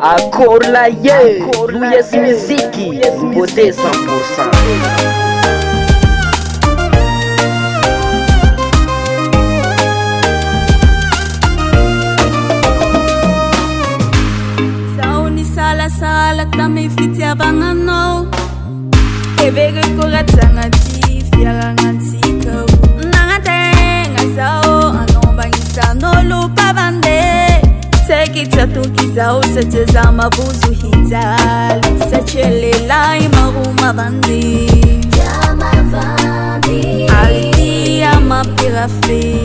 Accord la RESY Musique, nouveauté 100%. Sala kami fitiavanga no Evere kuratsanga ti fiaranga tiko Nangatenga sao anombangisa no lupa bande Sekita tukizao seteza mabuzu hitali Sechelela imaruma bandi Jama bandi Aliti ama pirafe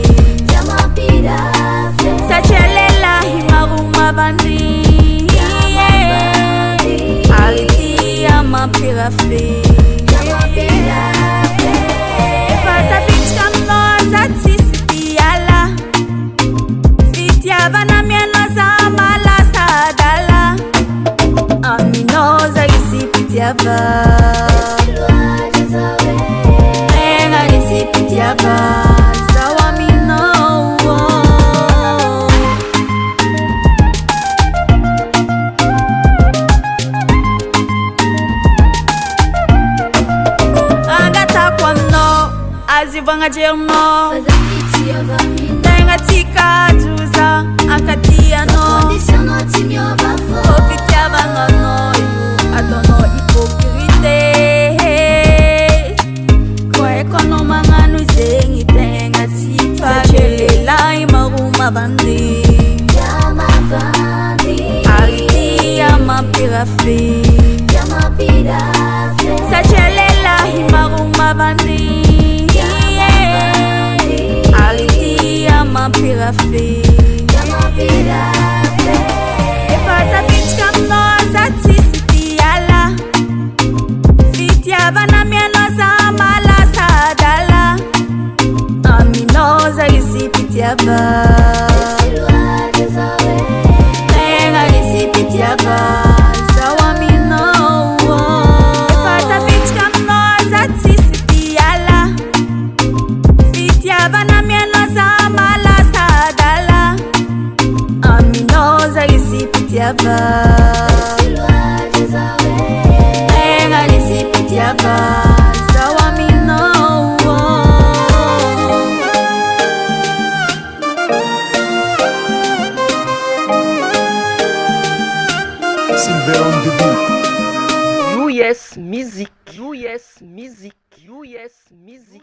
Jama pirafe Sechelela imaruma bandi Yama pirafe Fata bitch no zati sitiala Sitia bana mieno za mala sadala Amino za gisi pitiava Enga gisi pitiava Sawa mino Azivanga jerno Tenga tika juza Akatia no Ofitia vanga no Adono hypocrite Kwa ekono manganu zengi Tenga tipa Sechelela imaruma bandi Yama bandi Ariti yama pirafe Yama pirafe Sechelela imaruma bandi Yama pirafe Yama pirafe Efata bitch kam no zati sitiala Sitia bana mieno za mala sadala Amino za gisi pitiava Nenga gisi pitiava Sawa mino Efata bitch kam no zati sitiala Sitia bana mieno za mala sadala Amino za gisi pitiava Enga gisi pitiava Sawa mino Silver on the beat. RESY Musique, RESY Musique, RESY Musique.